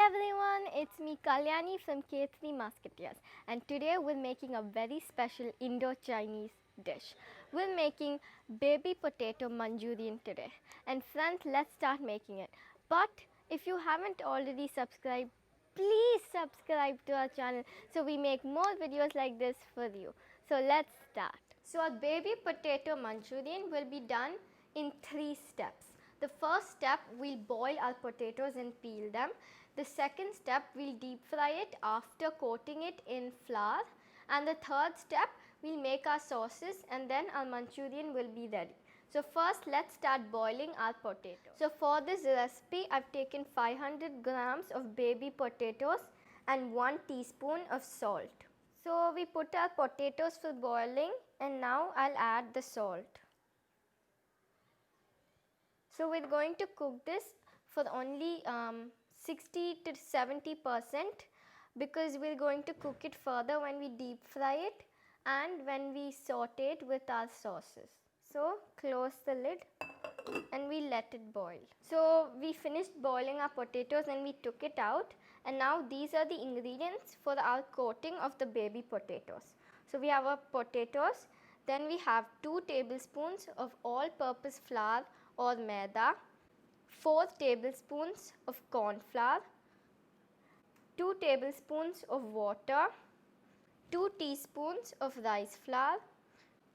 Everyone, it's me Kalyani from K3 Musketeers, and today we're making a very special Indo-Chinese dish. We're making baby potato Manchurian today. And friends, let's start making it. But if you haven't already subscribed, please subscribe to our channel so we make more videos like this for you. So let's start. So our baby potato Manchurian will be done in 3 steps. The first step, we'll boil our potatoes and peel them. The second step, we'll deep fry it after coating it in flour. And the third step, we'll make our sauces and then our Manchurian will be ready. So first, let's start boiling our potatoes. So for this recipe, I've taken 500 grams of baby potatoes and 1 teaspoon of salt. So we put our potatoes for boiling and now I'll add the salt. So we're going to cook this for only 60 to 70% because we're going to cook it further when we deep fry it and when we saute it with our sauces. So close the lid and we let it boil. So we finished boiling our potatoes and we took it out, and now these are the ingredients for our coating of the baby potatoes. So we have our potatoes, then we have 2 tablespoons of all-purpose flour or maida, 4 tablespoons of corn flour, 2 tablespoons of water, 2 teaspoons of rice flour,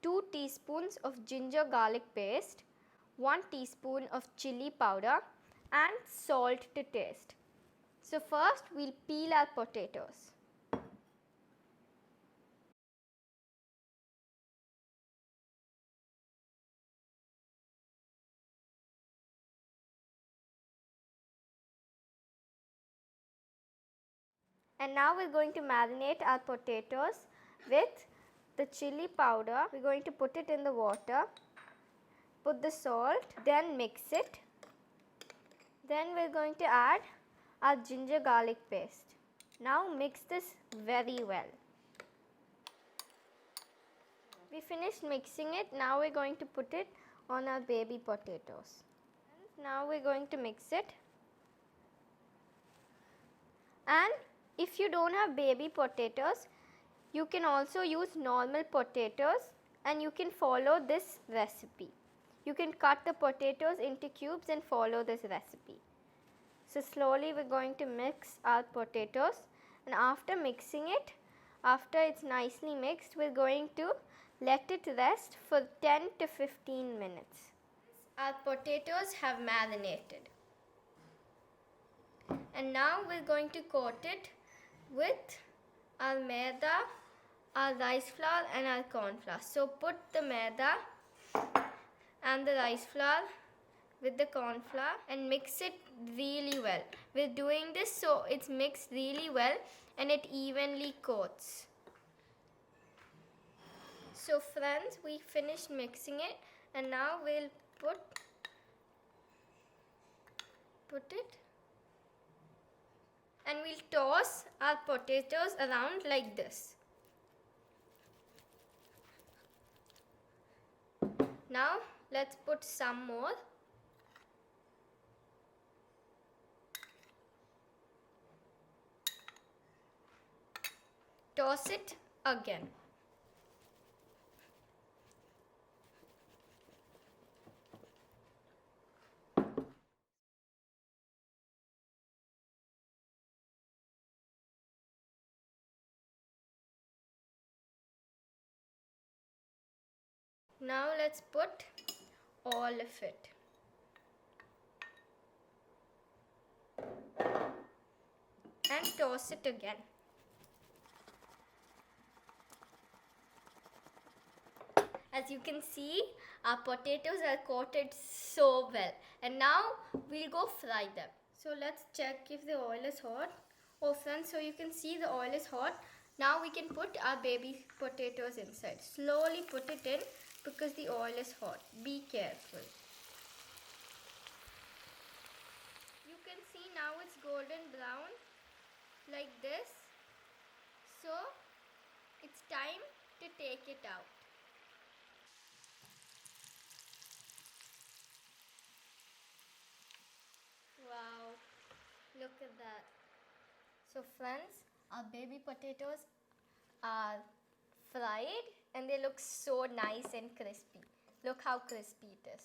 2 teaspoons of ginger garlic paste, 1 teaspoon of chili powder and salt to taste. So first we'll peel our potatoes. And now we're going to marinate our potatoes with the chili powder. We're going to put it in the water, put the salt, then mix it. Then we're going to add our ginger garlic paste. Now mix this very well. We finished mixing it. Now we're going to put it on our baby potatoes. Now we're going to mix it. And if you don't have baby potatoes, you can also use normal potatoes and you can follow this recipe. You can cut the potatoes into cubes and follow this recipe. So slowly we're going to mix our potatoes, and after mixing it, after it's nicely mixed, we're going to let it rest for 10 to 15 minutes. Our potatoes have marinated. And now we're going to coat it with our maida, our rice flour and our corn flour. So put the maida and the rice flour with the corn flour and mix it really well. We're doing this so it's mixed really well and it evenly coats. So friends, we finished mixing it and now we'll put it and we'll toss our potatoes around like this. Now let's put some more. Toss it again. Now let's put all of it. And toss it again. As you can see, our potatoes are coated so well. And now we'll go fry them. So let's check if the oil is hot. Oh friends, so you can see the oil is hot. Now we can put our baby potatoes inside. Slowly put it in because the oil is hot. Be careful. You can see now it's golden brown like this. So it's time to take it out. Wow, look at that. So friends, our baby potatoes are fried and they look so nice and crispy. Look how crispy it is.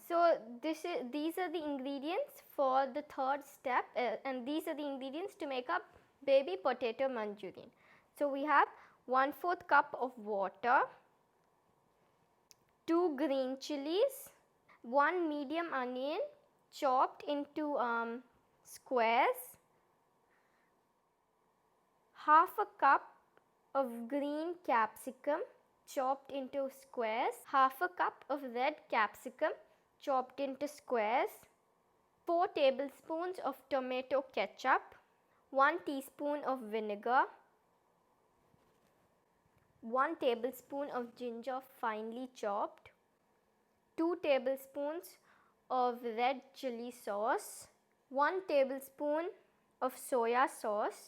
So these are the ingredients for the third step, and these are the ingredients to make up baby potato Manchurian. So we have 1/4 cup of water, 2 green chilies, 1 medium onion chopped into squares, half a cup of green capsicum chopped into squares, half a cup of red capsicum chopped into squares, 4 tablespoons of tomato ketchup, 1 teaspoon of vinegar, 1 tablespoon of ginger finely chopped, 2 tablespoons of red chili sauce, 1 tablespoon of soya sauce,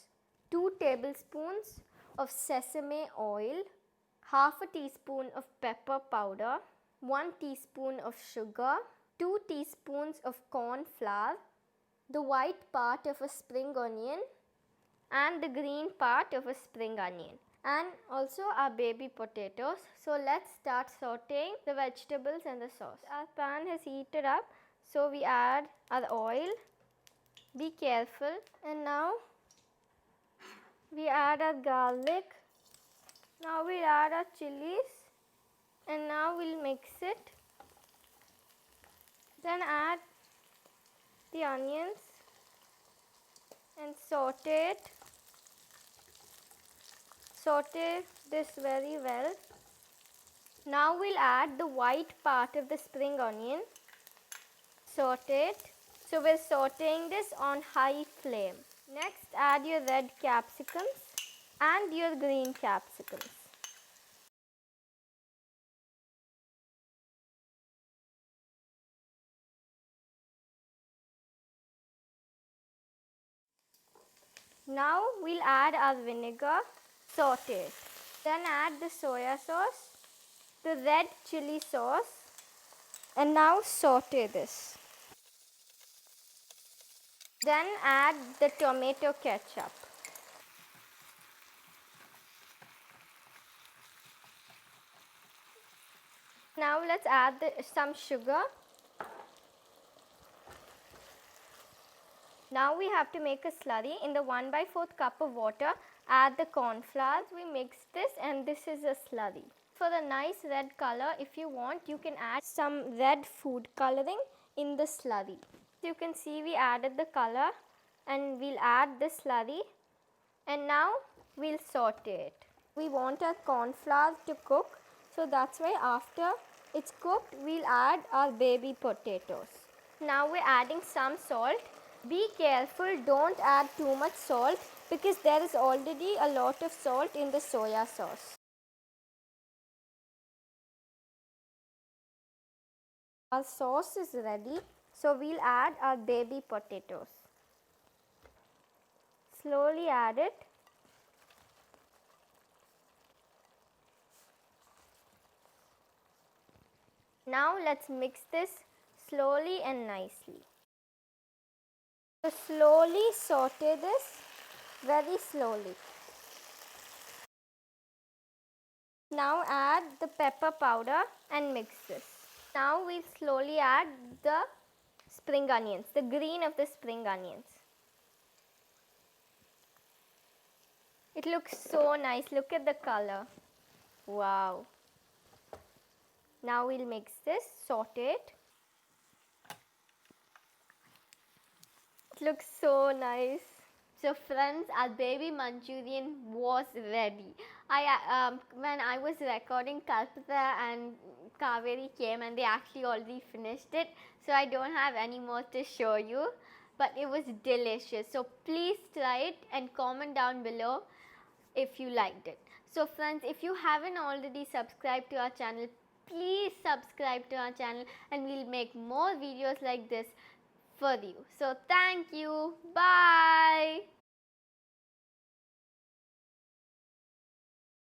2 tablespoons of sesame oil, half a teaspoon of pepper powder, 1 teaspoon of sugar, 2 teaspoons of corn flour, the white part of a spring onion and the green part of a spring onion, and also our baby potatoes. So let's start sauteing the vegetables and the sauce. Our pan has heated up, so we add our oil. Be careful. And now we add our garlic. Now we'll add our chilies, and now we'll mix it. Then add the onions and saute it. Saute this very well. Now we'll add the white part of the spring onion. Saute it. So we're sauteing this on high flame. Next, add your red capsicums and your green capsicums. Now we'll add our vinegar, saute it. Then add the soya sauce, the red chili sauce, and now saute this. Then add the tomato ketchup. Now let's add some sugar. Now we have to make a slurry. In the 1/4 cup of water, add the corn flour. We mix this and this is a slurry. For the nice red color, if you want, you can add some red food coloring in the slurry. You can see we added the color and we'll add the slurry, and now we'll saute it. We want our corn flour to cook, so that's why after it's cooked, we'll add our baby potatoes. Now we're adding some salt. Be careful, don't add too much salt because there is already a lot of salt in the soya sauce. Our sauce is ready, so we'll add our baby potatoes. Slowly add it. Now let's mix this slowly and nicely. So slowly saute this, very slowly. Now add the pepper powder and mix this. Now we slowly add the spring onions, the green of the spring onions. It looks so nice. Look at the color. Wow. Now we'll mix this, saute it. It looks so nice. So friends, our baby Manchurian was ready. When I was recording, Kalpita and Kaveri came and they actually already finished it. So I don't have any more to show you. But it was delicious. So please try it and comment down below if you liked it. So friends, if you haven't already subscribed to our channel, please subscribe to our channel and we'll make more videos like this for you. So thank you. Bye.